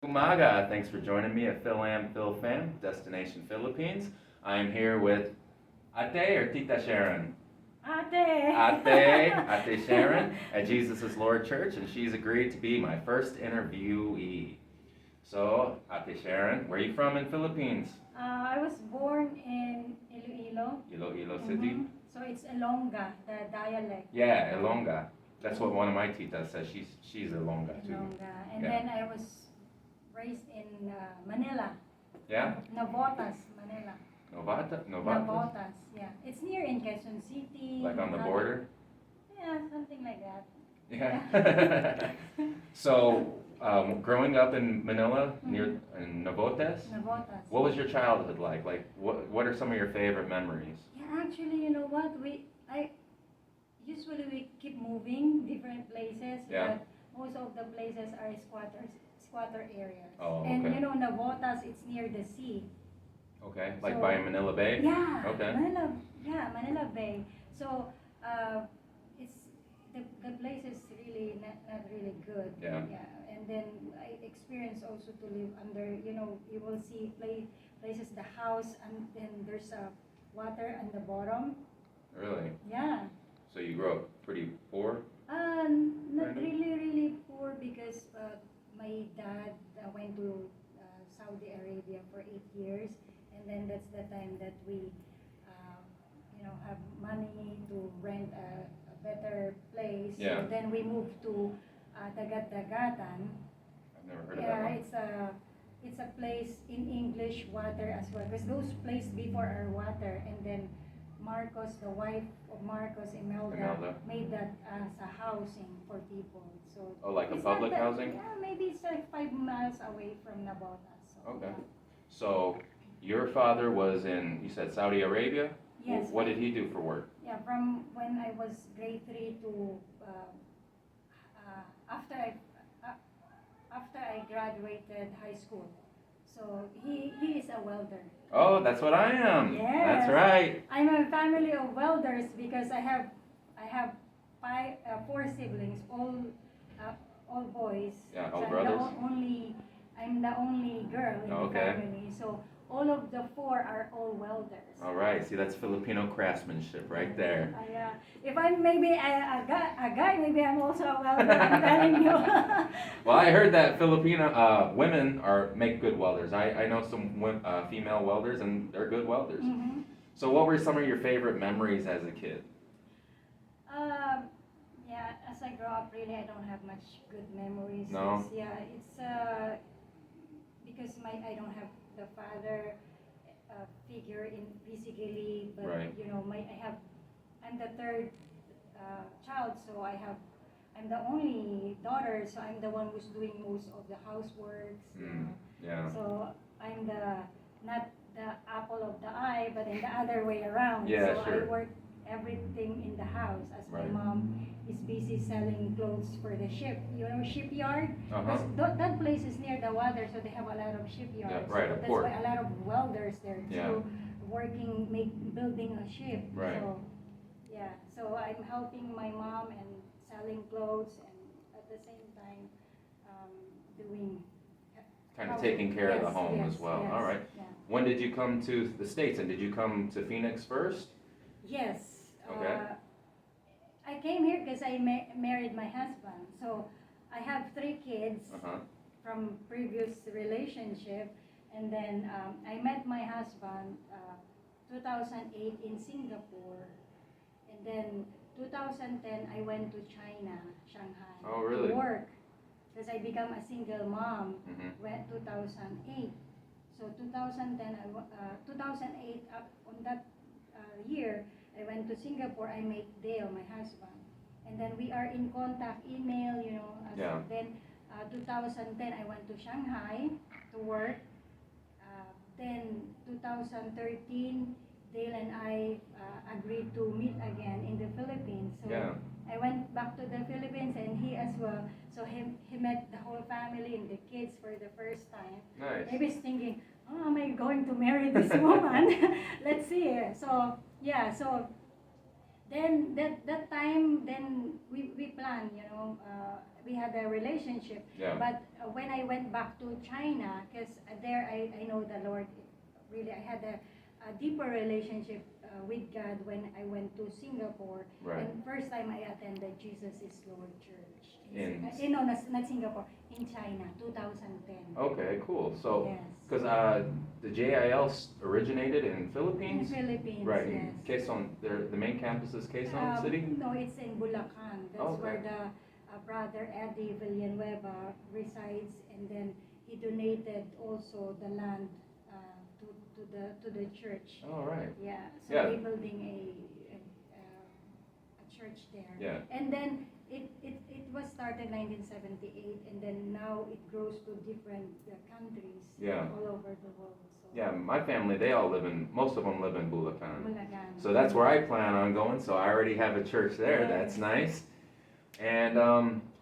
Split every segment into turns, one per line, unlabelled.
Umaga, thanks for joining me at Fil-Am, Fil-Fam, Destination Philippines. I am here with Ate or Tita Sharon? Ate Sharon at Jesus is Lord Church, and she's agreed to be my first interviewee. So, Ate Sharon, where are you from in Philippines?
I was born in Iloilo.
Iloilo City?
So it's Ilongga, the dialect.
Yeah, Ilongga. That's what one of my titas says. She's Ilongga too.
Ilongga. And
Yeah.
then I was raised in Manila.
Yeah?
Navotas, Manila.
Novatas?
Navotas, yeah. It's near in Quezon City.
Like on the border?
Yeah, something like that.
Yeah. So, growing up in Manila, near in Navotas,
Navotas.
what was your childhood like? Like, what are some of your favorite memories?
Yeah, actually, you know what? I usually we keep moving different places,
Yeah.
but most of the places are squatter areas.
Oh,
And
okay.
you know, Navotas, it's near the sea.
Okay, like
So-
by Manila Bay?
Yeah.
Okay.
Manila Bay. So it's the place is really not really good.
Yeah.
And then I experienced also to live under. You will see places the house and then there's water at the bottom.
Really?
Yeah.
So you grew up pretty poor?
Not
Kinda?
really poor because my dad went to Saudi Arabia for 8 years, and then that's the time that we, have money to rent a better place.
Yeah.
So then we moved to Dagat-Dagatan.
I've never heard of that
Yeah,
one.
it's a place in English, water as well, because those places before are water, and then Marcos, the wife of Marcos,
Imelda.
Imelda, made that as a housing for people. So
Oh, like a
it's not
public
that-
housing?
Yeah, maybe it's like 5 miles away from Nabotas. So,
Okay.
yeah.
So, your father was you said Saudi Arabia?
Yes.
What did he do for work?
Yeah, from when I was grade 3 to after I graduated high school. So he is a welder.
Oh, that's what I am.
Yes.
That's right.
I'm a family of welders because I have four siblings, all boys.
Yeah, all
So
brothers?
I'm the only girl in
Okay.
the family. So all of the four are all welders.
All right. See, that's Filipino craftsmanship right there.
If I'm maybe a guy, maybe I'm also a welder. I'm telling you.
Well, I heard that Filipino women make good welders. I know some female welders, and they're good welders.
Mhm.
So, what were some of your favorite memories as a kid?
Yeah, as I grow up, really, I don't have much good memories.
No?
It's because I don't have the father figure in physically, but
Right.
I'm the third child, so I'm the only daughter, so I'm the one who's doing most of the houseworks.
Yeah.
So I'm not the apple of the eye, but in the other way around.
Yeah,
so
sure.
I work everything in the house as
Right.
my mom is busy selling clothes for the shipyard.
Uh-huh.
That place is near the water, so they have a lot of shipyards.
Yeah, right,
So
a
that's
port.
why a lot of welders there too,
Yeah.
building a ship.
Right.
So yeah, so I'm helping my mom and selling clothes, and at the same time doing
Kind of taking care of the
Yes,
home
yes,
as well.
yes,
All right.
yeah.
When did you come to the States, and did you come to Phoenix first?
Yes.
Okay.
I came here because I married my husband. So I have 3 kids
Uh-huh.
from previous relationship, and then I met my husband 2008 in Singapore, and then 2010 I went to China, Shanghai,
Oh, really?
to work because I became a single mom.
Mhm.
Went 2008. So 2010, 2008, on that year, I went to Singapore. I met Dale, my husband, and then we are in contact, email,
Yeah.
Then 2010, I went to Shanghai to work. Then 2013, Dale and I agreed to meet again in the Philippines. So
Yeah.
I went back to the Philippines, and he as well. So he met the whole family and the kids for the first time.
Nice.
Maybe he's thinking, oh, am I going to marry this woman? Let's see. So yeah, so then that time, then we plan, we had a relationship.
Yeah.
But when I went back to China, because there I know the Lord, really, I had a deeper relationship with God when I went to Singapore.
Right.
And first time I attended Jesus is Lord Church.
In-
No, not Singapore, in China, 2010.
Okay, cool. So,
Yes.
because the JIL originated in
In
Philippines?
Philippines,
Right,
yes.
in Quezon, the main campus is Quezon City?
No, it's in Bulacan. That's
Okay.
where the brother Eddie Villanueva resides, and then he donated also the land to the church.
Oh, right.
Yeah, so
Yeah.
they're building a church there.
Yeah.
And then it was started 1978, and then now it grows to different countries
Yeah.
all over the world. So
Yeah, my family, most of them live in Bulacan.
Bulacan.
So that's where I plan on going, so I already have a church there,
Yes.
that's nice. And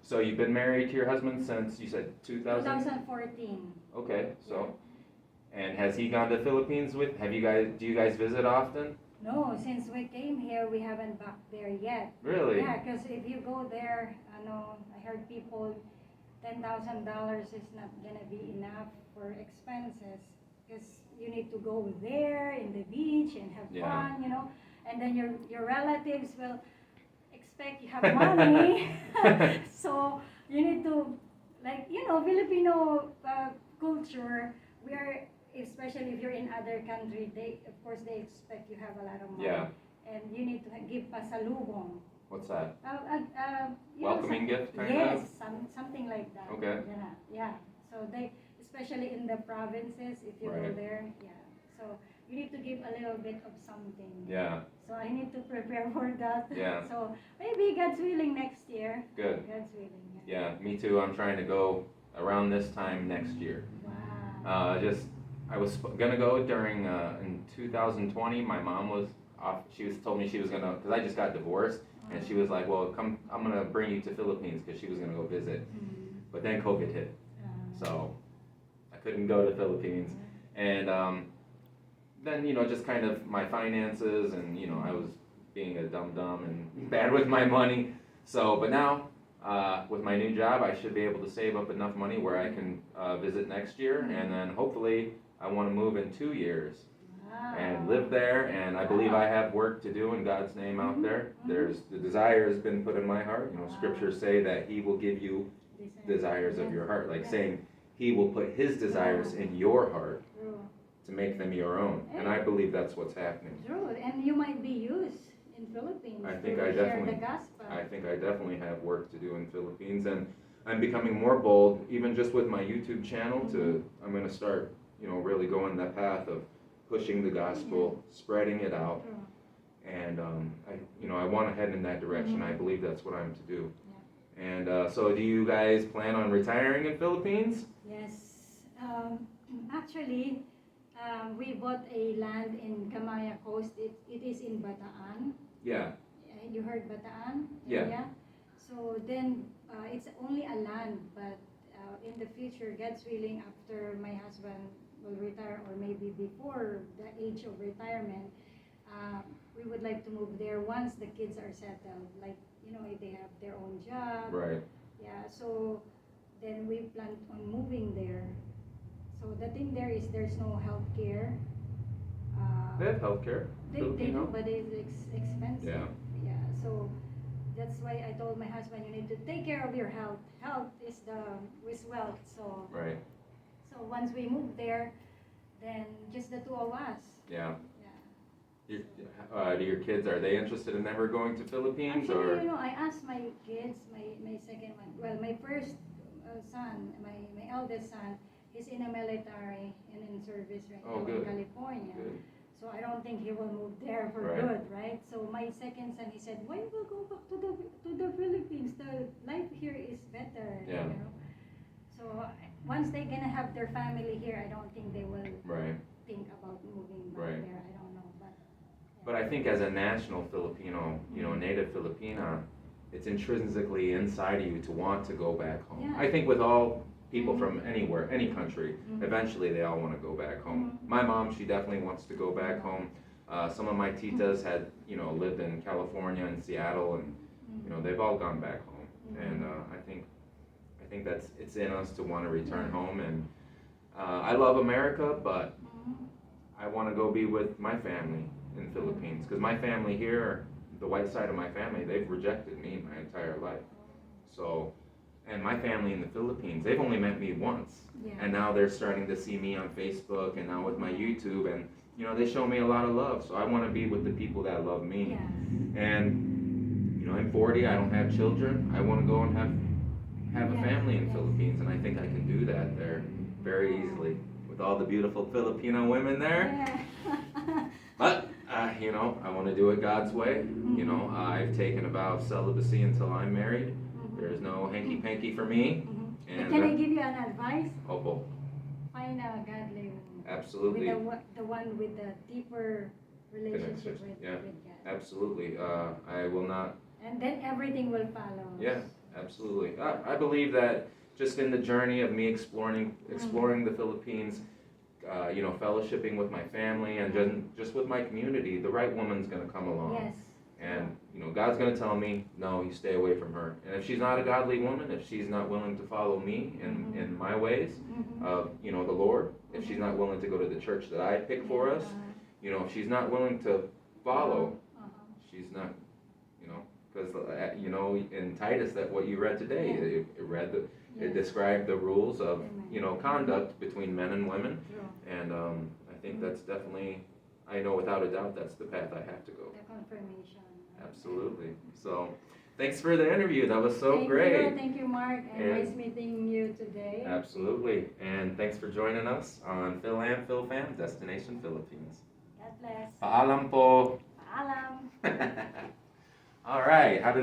so you've been married to your husband since, you said 2000?
2014.
Okay, so, and has he gone to Philippines do you guys visit often?
No, since we came here, we haven't back there yet.
Really?
Yeah, because if you go there, I heard people, $10,000 is not gonna be enough for expenses, because you need to go there in the beach and have
Yeah.
fun, and then your relatives will expect you have money, so you need to, Filipino culture, we are, especially if you're in other country, they expect you have a lot of money.
Yeah.
And you need to give pasalubong.
What's that?
Welcoming
Welcoming gift, kind of?
Yes, something like that.
Okay.
Yeah. So especially in the provinces, if you go
Right.
there, yeah. So you need to give a little bit of something.
Yeah,
So I need to prepare for that.
Yeah.
So maybe God's willing next year.
good.
God's willing.
Yeah, me too, I'm trying to go around this time next year.
Wow.
I was gonna go during, in 2020, my mom was off, told me she was gonna, because I just got divorced, and she was like, well, come, I'm gonna bring you to Philippines, because she was gonna go visit. But then COVID hit, so I couldn't go to Philippines. And then, just kind of my finances, and, I was being a dum-dum and bad with my money. So, but now, with my new job, I should be able to save up enough money where I can visit next year, and then hopefully I want to move in 2 years and live there, and I believe I have work to do in God's name out there. There's the desire has been put in my heart. Scriptures say that He will give you desires of your heart, like saying He will put His desires in your heart to make them your own, and I believe that's what's happening.
True, and you might be used in Philippines
I think
to
I
share
definitely-
the gospel.
I think I definitely have work to do in Philippines, and I'm becoming more bold, even just with my YouTube channel. I'm going to start, really going that path of pushing the gospel, spreading it out, and I want to head in that direction. I believe that's what I'm to do. And so, do you guys plan on retiring in Philippines?
Yes, actually, we bought a land in Camaya Coast. It is in Bataan.
Yeah.
You heard Bataan?
Yeah.
So then it's only a land, but in the future, God's willing, after my husband will retire, or maybe before the age of retirement, we would like to move there once the kids are settled. Like, if they have their own job.
Right.
Yeah, so then we plan on moving there. So the thing there is there's no health care.
They have healthcare.
They do, but it's expensive.
Yeah.
Yeah, so that's why I told my husband, you need to take care of your health. Health is wealth. So
Right.
so once we move there, then just the two of us.
Yeah.
Yeah.
Do your kids, are they interested in ever going to Philippines?
Actually,
Or
I asked my kids, my second one, well, my first son, my eldest son, he's in the military and in service right now in
good.
California.
Good.
So I don't think he will move there for
Right.
good, right? So my second son, he said, why we'll go back to the Philippines? The life here is better,
Yeah.
So once they're gonna have their family here, I don't think they will
Right.
think about moving back
Right.
there. I don't know,
But I think as a national Filipino, native Filipina, it's intrinsically inside of you to want to go back home.
Yeah.
I think with all people from anywhere, any country, eventually they all want to go back home. My mom, she definitely wants to go back home. Some of my titas had, lived in California and Seattle, and they've all gone back home. And I think think it's in us to want to return home, and I love America, but I want to go be with my family in the Philippines, because my family here, the white side of my family, they've rejected me my entire life. So, and my family in the Philippines, they've only met me once, and now they're starting to see me on Facebook and now with my YouTube, and you know, they show me a lot of love. So I want to be with the people that love me. And you know, I'm 40, I don't have children. I want to go and have a family in the Philippines, and I think I can do that there very easily with all the beautiful Filipino women there. But you know, I want to do it God's way. You know, I've taken a vow of celibacy until I'm married. There's no hanky-panky for me. And
can I give you an advice?
Opo.
Find a godly woman.
Absolutely.
With the one with the deeper relationship with God.
Absolutely. I will not.
And then everything will follow.
Yeah, absolutely. I believe that just in the journey of me exploring the Philippines, you know, fellowshipping with my family and just with my community, the right woman's going to come along.
Yes.
And, you know, God's going to tell me, no, you stay away from her. And if she's not a godly woman, if she's not willing to follow me in my ways of, you know, the Lord, if she's not willing to go to the church that I pick for us, you know, if she's not willing to follow, she's not, you know, because, you know, in Titus, that what you read today, it described the rules of, you know, conduct between men and women. And I think that's definitely, I know without a doubt, that's the path I have to go.
The confirmation.
Absolutely. So, thanks for the interview. That was so great.
Thank you, Mark. And nice meeting you today.
Absolutely. And thanks for joining us on Fil-Am, Fil-Fam, Destination Philippines.
God bless.
Paalam po.
Paalam.
All right. How did